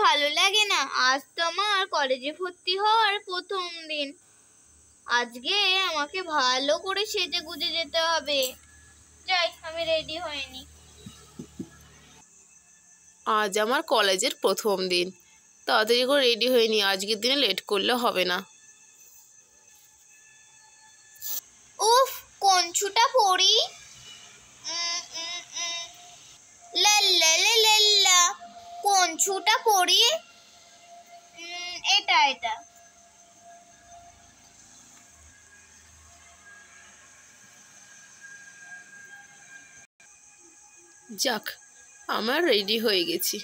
ভালো লাগে না। আজ তো আমার কলেজে ভর্তি হওয়ার প্রথম দিন। আজকে আমাকে ভালো করে সেজে গুজে যেতে হবে। যাই, আমি রেডি হইনি। আজ আমার কলেজের প্রথম দিন, তাড়াতাড়ি করে রেডি হয়নি। আজকের দিনে লেট করলে হবে না। উফ, কোন ছুটা পড়ি? লাল্লা লাল্লা, কোন ছুটা পড়ি? এটা এটা। যাক, আমার রেডি হয়ে গেছি।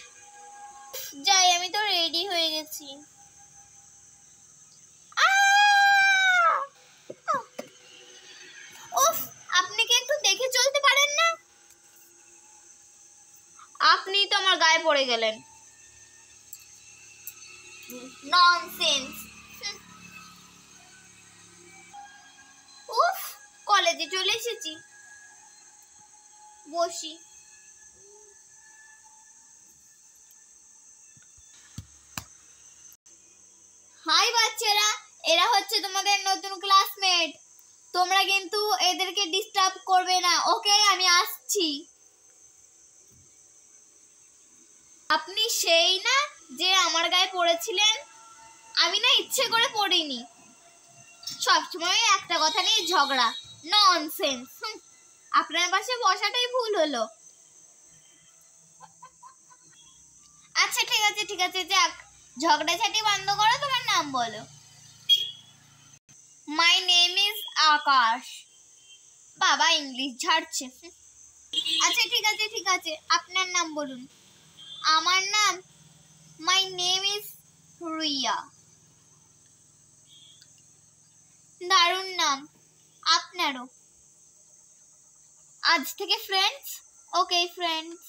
যাই, আমি তো রেডি হয়ে গেছি। উফ, আপনি কি একটু দেখে চলতে পারেন না? আপনি তো আমার গায়ে পড়ে গেলেন। ননসেন্স। উফ, কলেজে চলে এসেছি, বসি। হাই বাচ্চারা, এরা হচ্ছে তোমাদের নতুন ক্লাসমেট। তোমরা কিন্তু এদেরকে ডিস্টার্ব করবে না, ওকে? আমি আসছি। আপনি সেই না যে আমার গায়ে পড়েছিলেন? আমি না ইচ্ছে করে পড়িনি। সবসময় একটা কথা নিয়ে ঝগড়া, ননসেন্স। আপনার পাশে বসাটাই ভুল হলো। আচ্ছা ঠিক আছে, যাক, ঝগড়াঝাটি বন্ধ করো, তোমার নাম বলো। মাই নেম ইজ আকাশ। বাবা ইংলিশ ঝাড়ছে। আচ্ছা ঠিক আছে, আপনার নাম বলুন। আমার নাম, মাই নেম ইজ রিয়া। দারুণ নাম। আপনারও। আজ থেকে ফ্রেন্ডস? Okay friends.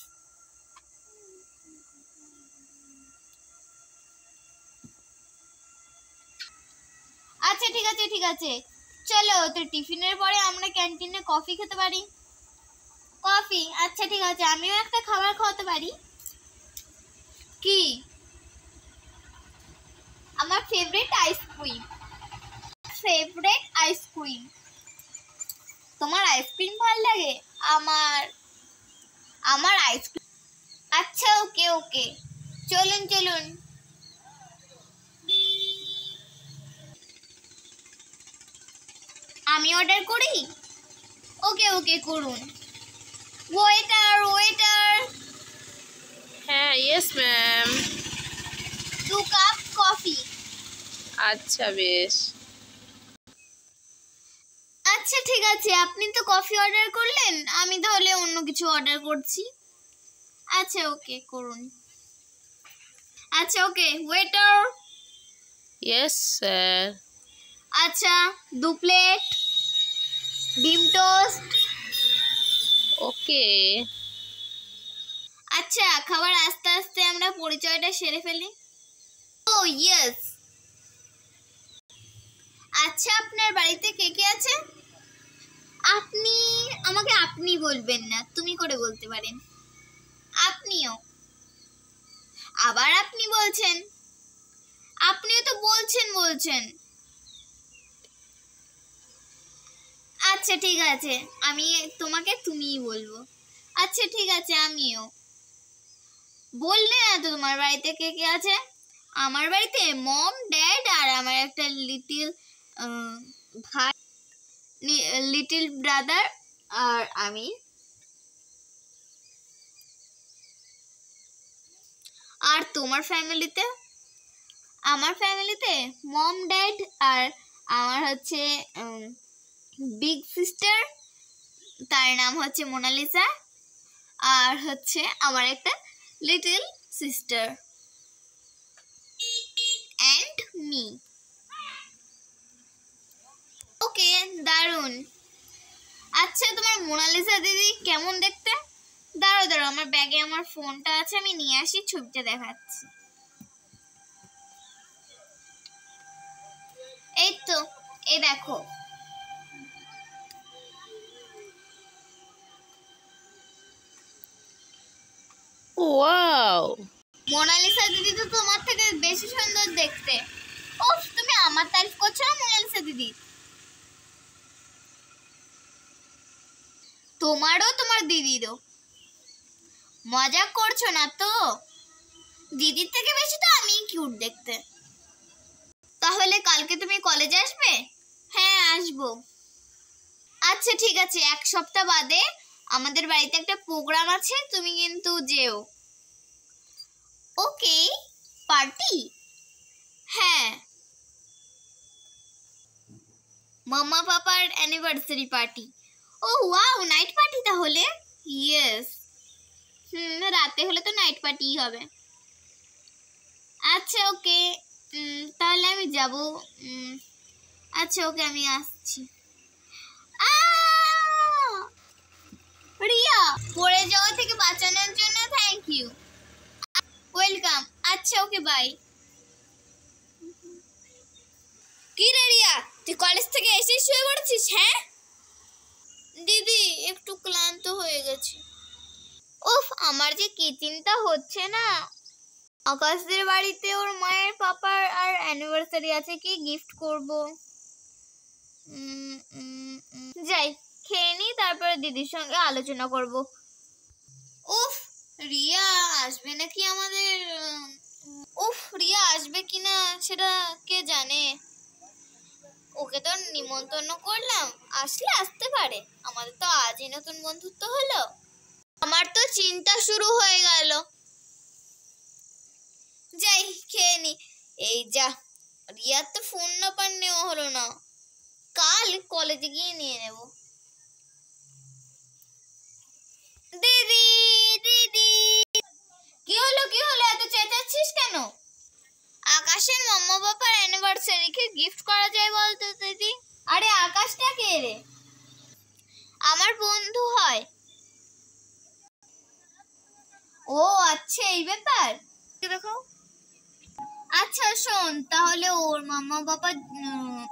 আচ্ছা ঠিক আছে, চলো তো টিফিনের পরে আমরা ক্যান্টিনে কফি খেতে পারি। কফি? আচ্ছা ঠিক আছে, আমিও একটা খাবার খাওয়াতে পারি। কি? আমার ফেভারিট আইসক্রিম। Favourite ice cream? তোমার আইসক্রিম ভালো লাগে? আমার আইসক্রিম। আচ্ছা ওকে, চলুন। আমি অর্ডার করি? ওকে করুন। ওয়েটার। হ্যাঁ, ইয়েস ম্যাম। 2 cup coffee. আচ্ছা, বেশ। আচ্ছা ঠিক আছে, আপনি তো কফি অর্ডার করলেন, আমি তাহলে অন্য কিছু অর্ডার করছি। আচ্ছা ওকে করুন। আচ্ছা ওকে, ওয়েটার। Yes sir. আচ্ছা 2 প্লেট ডিম টোস্ট। ওকে। আচ্ছা, খাবার আস্তে আস্তে আমরা পরিচয়টা সেরে ফেলি। ও ইয়েস। আচ্ছা, আপনার বাড়িতে কে কে আছে? আপনি আমাকে আপনি বলবেন না, তুমি করে বলতে পারেন। আপনিও? আবার আপনি বলছেন? আপনিও তো বলছেন। আচ্ছা ঠিক আছে, আমি তোমাকে তুমিই বলবো। আচ্ছা ঠিক আছে, আমিও। বললে না তো তোমার বাড়িতে কে কে আছে? আমার বাড়িতে মম, ড্যাড আর আমার একটা ভাই, লিটল ব্রাদার আর আমি। আর তোমার ফ্যামিলিতে? আমার ফ্যামিলিতে মম, ড্যাড আর আমার হচ্ছে বিগ সিস্টার, তার নাম হচ্ছে মোনালিসা, আর হচ্ছে আমার একটা লিটল সিস্টার অ্যান্ড মি। ওকে, দারুণ। আচ্ছা, তোমার মোনালিসা দিদি কেমন দেখতে? দাঁড়াও, আমার ব্যাগে আমার ফোনটা আছে, আমি নিয়ে আসি, ছবিটা দেখাচ্ছি। এই তো, এই দেখো। ওয়াও, মোনালিসা দিদি তো তোমার থেকে বেশি সুন্দর দেখতে। ওফ, তুমি আমার তারিফ করছো না মোনালিসা দিদি? তোমারও তোমার দিদিরও। মজা করছো না তো? দিদির থেকে বেশি তো আমিই কিউট দেখতে। তাহলে কালকে তুমি কলেজে আসবে? হ্যাঁ, আসবো। আচ্ছা ঠিক আছে, 1 সপ্তাহ বাদে আমাদের বাড়িতে একটা প্রোগ্রাম আছে, তুমি কিন্তু যেও। ওকে। পার্টি? হ্যাঁ, মাম্মা পাপার অ্যানিভার্সারি পার্টি। ও ওয়াও, নাইট পার্টি তাহলে? ইয়েস। রাতে হলে তো নাইট পার্টিই হবে। আচ্ছা ওকে, তাহলে আমি যাব। আচ্ছা ওকে, আমি আসছি। রিয়া, পড়ে যাওয়া থেকে বাঁচানোর জন্য থ্যাংক ইউ। ওয়েলকাম। আচ্ছা ওকে, বাই। কি রে রিয়া, তুই কলেজ থেকে এসে শুয়ে পড়েছিস? হ্যাঁ দিদি, একটু ক্লান্ত হয়ে গেছি। উফ, আমার যে কি চিন্তা হচ্ছে না। আকাশদের বাড়িতে ওর মায়ের পাপার আর অ্যানিভার্সারি আছে, কি গিফট করব? যাই খেয়ে নি, তারপরে দিদির সঙ্গে আলোচনা করব। উফ, রিয়া আসবে নাকি আমাদের? উফ, রিয়া আসবে কিনা সেটা কে জানে। ওকে তো নিমন্ত্রণ করলাম, আসলে আসতে পারে। আমাদের তো আজই নতুন বন্ধুত্ব হলো। আমার তো চিন্তা শুরু হয়ে গেল। যাই খেয়ে নি। এই যা, রিয়ার তো ফোন নাম্বার নেওয়া হলো না। কাল কলেজে গিয়ে নিয়ে নেব। দিদি দিদি, কি হলো কি হলো, এত চেঁচাচ্ছিস কেন? আকাশের মাম্মা বাবার অ্যানিভার্সারি, কি গিফট করা যায় বলতো দিদি? আরে আকাশটা কে রে? আমার বন্ধু হয়। ও আচ্ছা, এই ব্যাপার। দেখো, আচ্ছা শোন, তাহলে ওর মাম্মা বাবার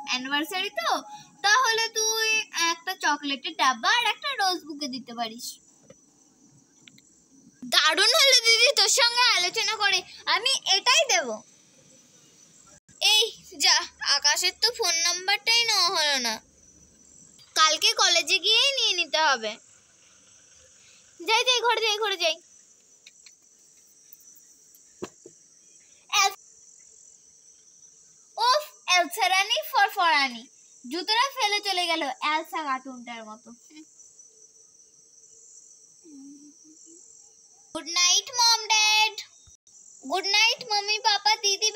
অ্যানিভার্সারি তো, তাহলে তুই একটা চকলেটের ডাব্বা আর একটা রোজ বুকে দিতে পারিস। দারুণ হলো দিদি, তোর সঙ্গে আলোচনা করে আমি এটাই দেব। এই যা, আকাশের তো ফোন নাম্বারটাই নেওয়া হলো না। কালকে কলেজে গিয়েই নিয়ে নিতে হবে। যাই যাই, ঘরে যাই। ওফ, এলসা রানী ফরফরানি, জুতোটা ফেলে চলে গেল এলসা কার্টুনটার মতো। Good night mom dad. Good night mommy papa দিদি